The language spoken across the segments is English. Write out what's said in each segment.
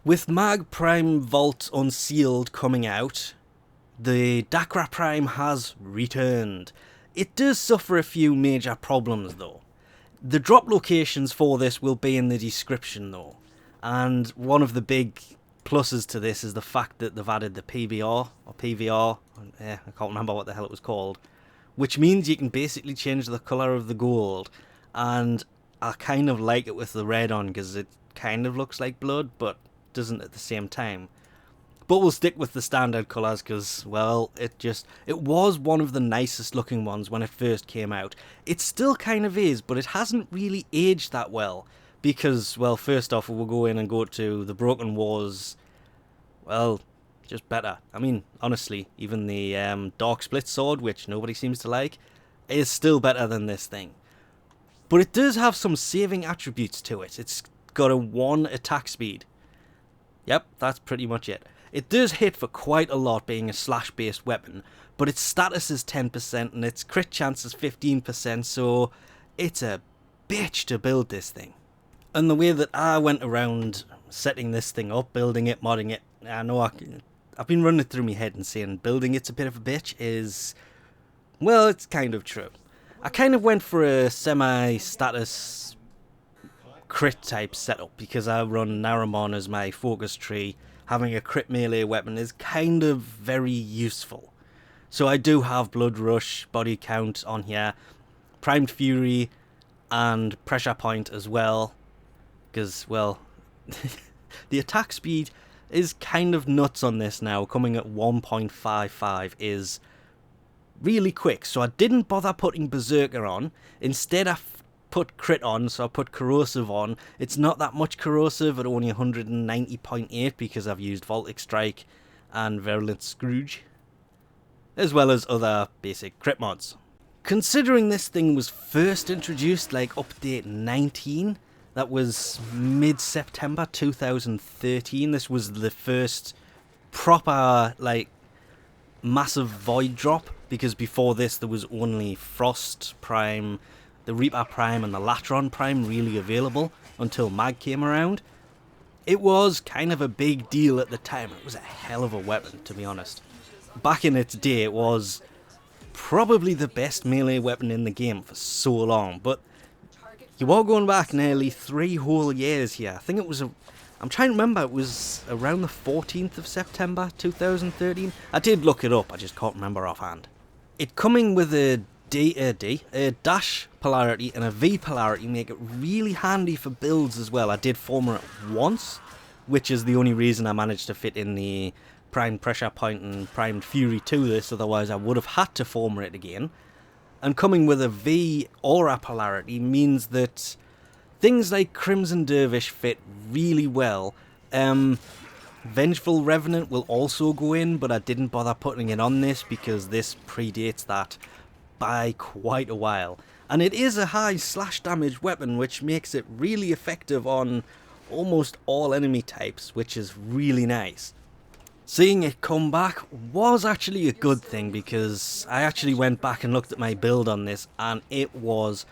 With Mag Prime Vault Unsealed coming out, the Dakra Prime has returned. It does suffer a few major problems though. The drop locations for this will be in the description though, and one of the big pluses to this is the fact that they've added the PVR, I can't remember what the hell it was called, which means you can basically change the colour of the gold, and I kind of like it with the red on because it kind of looks like blood but doesn't at the same time. But we'll stick with the standard colours because, well, it was one of the nicest looking ones when it first came out. It still kind of is, but it hasn't really aged that well because, well, first off, we'll go in and go to the Broken Wars, well, just better. I mean, honestly, even the Dark Split Sword, which nobody seems to like, is still better than this thing. But it does have some saving attributes to it. It's got a 1 attack speed. Yep, that's pretty much it. It does hit for quite a lot being a slash based weapon, but its status is 10% and its crit chance is 15%, so it's a bitch to build this thing. And the way that I went around setting this thing up, building it, modding it, I know I've been running it through my head and saying building it's a bit of a bitch is, well, it's kind of true. I kind of went for a semi-status crit type setup because I run Naramon as my focus tree. Having a crit melee weapon is kind of very useful. So I do have Blood Rush, Body Count on here, Primed Fury and Pressure Point as well, because, well, the attack speed is kind of nuts on this now. Coming at 1.55 is really quick, so I didn't bother putting Berserker on. Instead I put crit on, so I put corrosive on. It's not that much corrosive at only 190.8 because I've used Voltic Strike and Virulent Scrooge, as well as other basic crit mods. Considering this thing was first introduced like update 19, that was mid-September 2013, this was the first proper like massive void drop, because before this there was only Frost Prime, the Reaper Prime and the Latron Prime really available until Mag came around. It was kind of a big deal at the time. It was a hell of a weapon, to be honest. Back in its day, it was probably the best melee weapon in the game for so long, but you are going back nearly 3 whole years here. I think it was, I'm trying to remember, it was around the 14th of September 2013. I did look it up, I just can't remember offhand. It coming with a dash polarity and a V polarity make it really handy for builds as well. I did former it once, which is the only reason I managed to fit in the Primed Pressure Point and Primed Fury to this, otherwise I would have had to former it again. And coming with a V aura polarity means that things like Crimson Dervish fit really well. Vengeful Revenant will also go in, but I didn't bother putting it on this because this predates that by quite a while, and it is a high slash damage weapon, which makes it really effective on almost all enemy types, which is really nice. Seeing it come back was actually a good thing because I actually went back and looked at my build on this and it was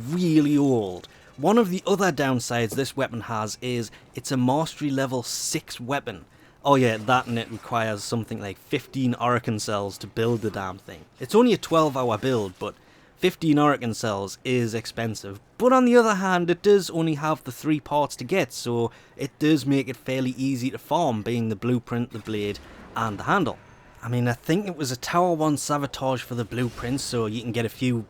really old. One of the other downsides this weapon has is it's a mastery level 6 weapon. Oh yeah, that, and it requires something like 15 Orokin cells to build the damn thing. It's only a 12-hour build, but 15 Orokin cells is expensive. But on the other hand, it does only have the 3 parts to get, so it does make it fairly easy to farm, being the blueprint, the blade, and the handle. I mean, I think it was a Tower 1 Sabotage for the blueprint, so you can get a few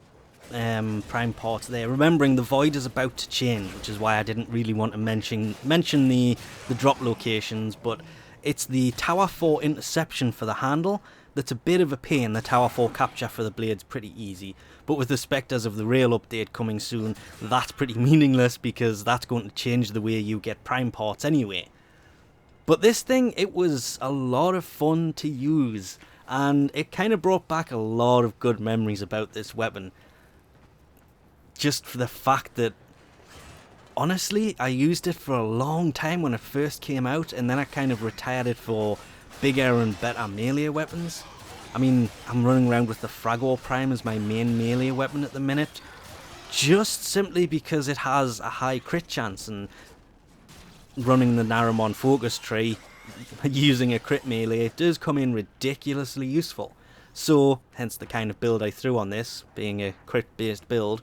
prime parts there. Remembering the void is about to change, which is why I didn't really want to mention the drop locations, but it's the Tower 4 interception for the handle that's a bit of a pain. The Tower 4 capture for the blade's pretty easy, but with the Spectres of the Rail update coming soon, that's pretty meaningless because that's going to change the way you get prime parts anyway. But this thing, it was a lot of fun to use, and it kind of brought back a lot of good memories about this weapon. Just for the fact that, honestly, I used it for a long time when it first came out, and then I kind of retired it for bigger and better melee weapons. I mean, I'm running around with the Fragor Prime as my main melee weapon at the minute, just simply because it has a high crit chance, and running the Naramon focus tree, using a crit melee, it does come in ridiculously useful. So, hence the kind of build I threw on this, being a crit-based build.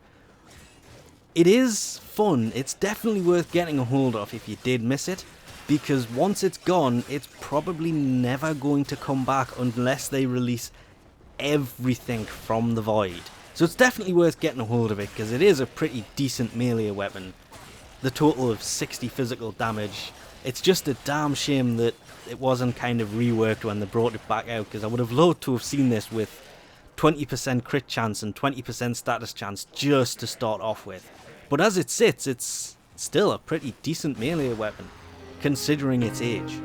It is fun. It's definitely worth getting a hold of if you did miss it, because once it's gone, it's probably never going to come back unless they release everything from the Void. So it's definitely worth getting a hold of it, because it is a pretty decent melee weapon. The total of 60 physical damage. It's just a damn shame that it wasn't kind of reworked when they brought it back out, because I would have loved to have seen this with 20% crit chance and 20% status chance just to start off with. But as it sits, it's still a pretty decent melee weapon, considering its age.